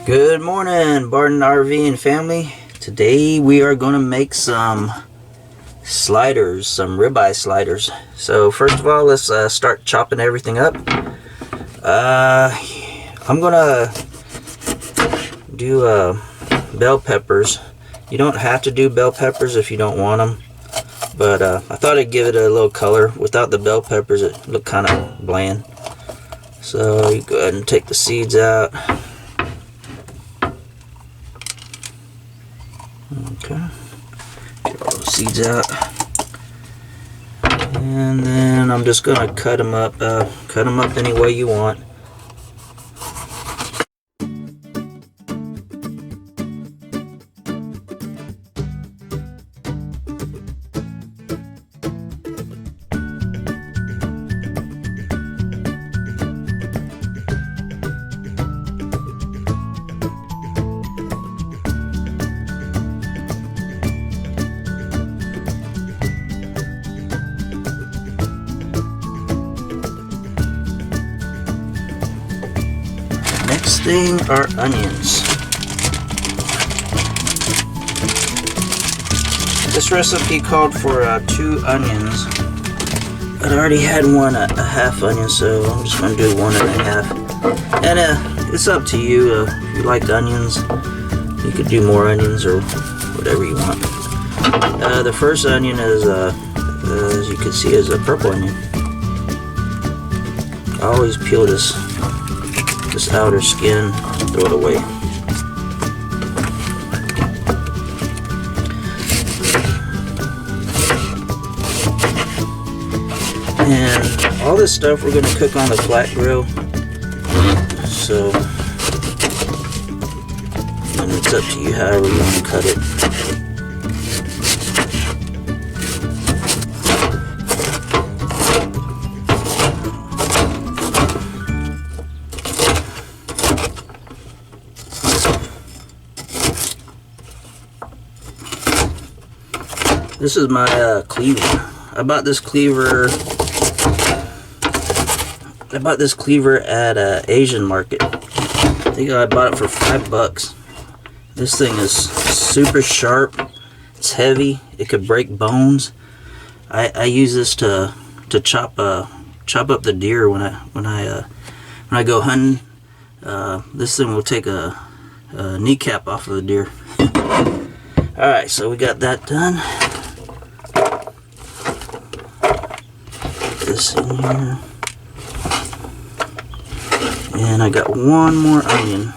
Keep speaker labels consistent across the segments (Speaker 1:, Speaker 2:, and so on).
Speaker 1: Good morning, Barton RVing family. Today we are going to make some sliders, some ribeye sliders. So first of all, let's start chopping everything up. I'm going to do bell peppers. You don't have to do bell peppers if you don't want them. But I thought I'd give it a little color. Without the bell peppers, it looked kind of bland. So you go ahead and take the seeds out. Okay, get all those seeds out, and then I'm just gonna cut them up any way you want. Next thing are onions. This recipe called for 2 onions. I already had a half onion, so I'm just going to do 1 1/2. And it's up to you. If you like onions, you could do more onions or whatever you want. The first onion is, as you can see, is a purple onion. I always peel this outer skin, throw it away. And all this stuff we're going to cook on the flat grill. So, and it's up to you however you want to cut it. This is my cleaver. I bought this cleaver at an Asian market. I think I bought it for $5. This thing is super sharp. It's heavy. It could break bones. I use this to chop up the deer when I go hunting. This thing will take a kneecap off of the deer. All right, so we got that done. This in here, and I got 1 more onion.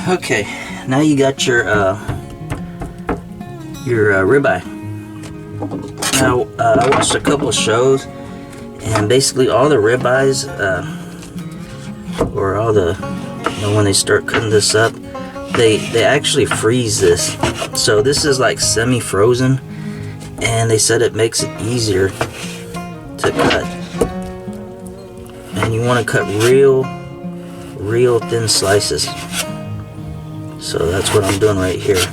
Speaker 1: Okay, now you got your ribeye. Now I watched a couple of shows, and basically all the ribeyes, or all the, when they start cutting this up, they actually freeze this. So this is like semi-frozen, and they said it makes it easier to cut. And you want to cut real thin slices. So that's what I'm doing right here.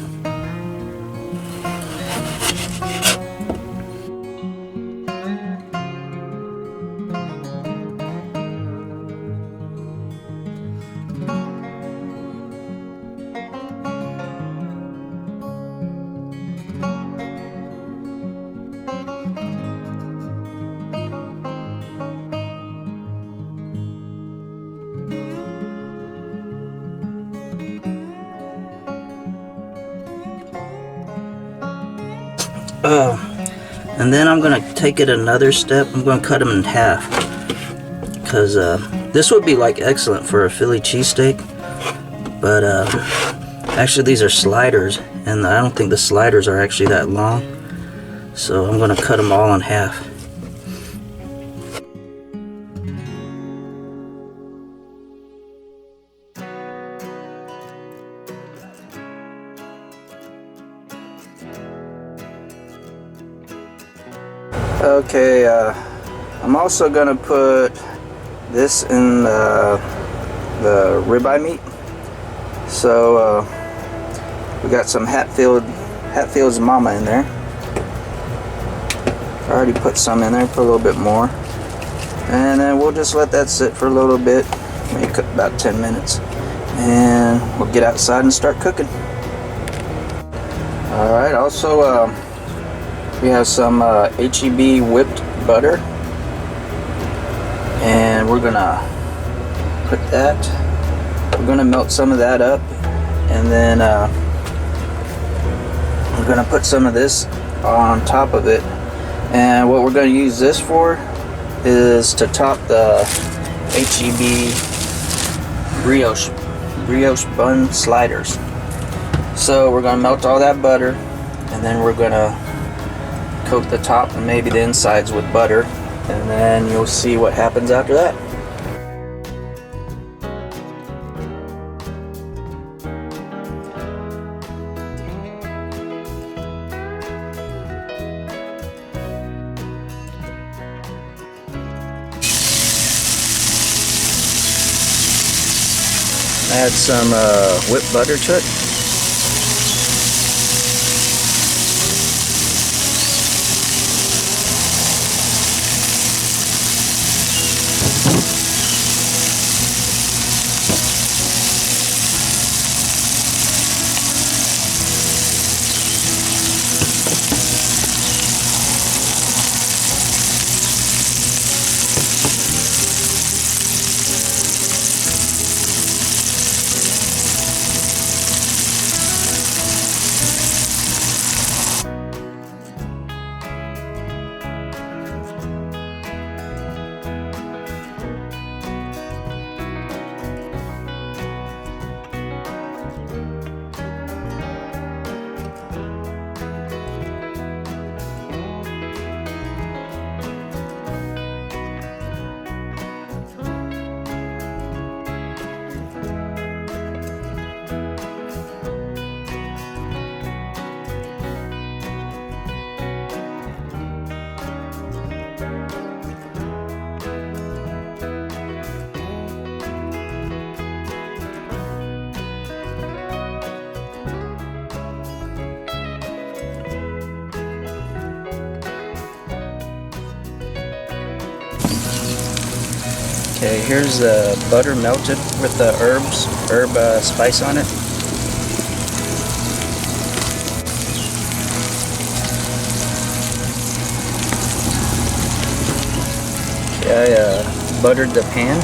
Speaker 1: And then I'm gonna take it another step. I'm gonna cut them in half, because this would be like excellent for a Philly cheesesteak, but actually these are sliders, and I don't think the sliders are actually that long, so I'm gonna cut them all in half. Okay, I'm also gonna put this in the ribeye meat. So we got some Hatfield's Mama in there. I already put some in there, put a little bit more, and then we'll just let that sit for a little bit, maybe cook about 10 minutes, and we'll get outside and start cooking. Alright, also we have some HEB whipped butter, and we're gonna put that, we're gonna melt some of that up, and then we're gonna put some of this on top of it. And what we're gonna use this for is to top the HEB brioche bun sliders. So we're gonna melt all that butter, and then we're gonna coat the top and maybe the insides with butter, and then you'll see what happens after that. Add some whipped butter to it. Okay, here's the butter melted with the herb spice on it. Okay, I buttered the pan.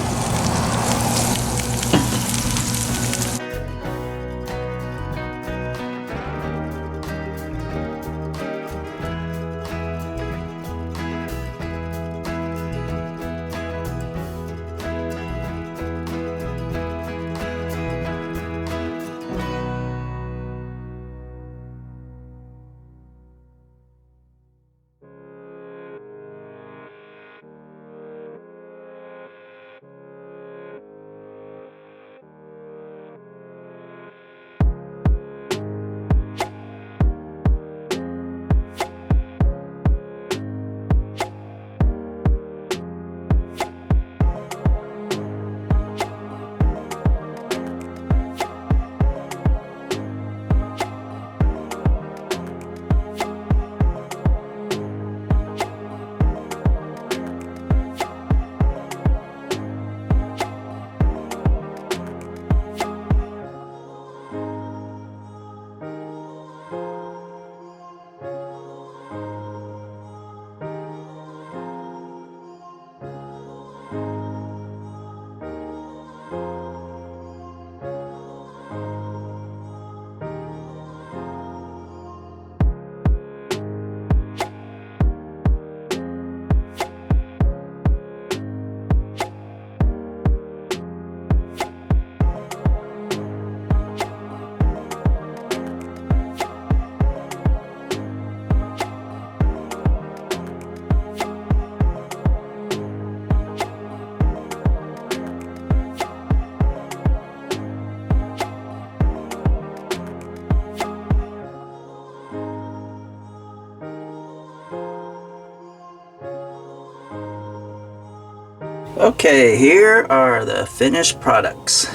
Speaker 1: Okay, here are the finished products.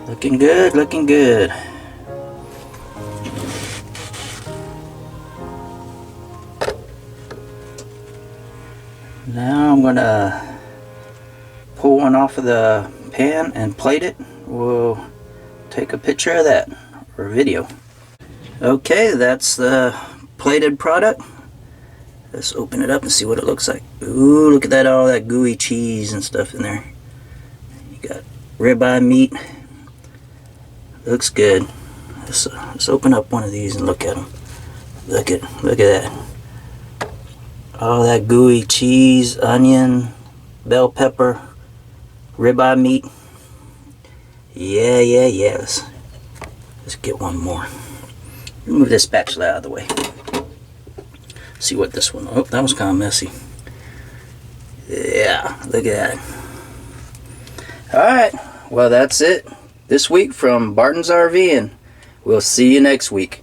Speaker 1: Looking good, looking good. Now I'm gonna pull one off of the pan and plate it. We'll take a picture of that, or a video. Okay, that's the plated product. Let's open it up and see what it looks like. Ooh, look at that, all that gooey cheese and stuff in there. You got ribeye meat. Looks good. Let's open up one of these and look at them. Look at that. All that gooey cheese, onion, bell pepper, ribeye meat. Yeah. Let's get one more. Move this spatula out of the way. See what this one. Oh, that was kind of messy. Yeah, look at that. Alright, well that's it this week from Bartons RV, and we'll see you next week.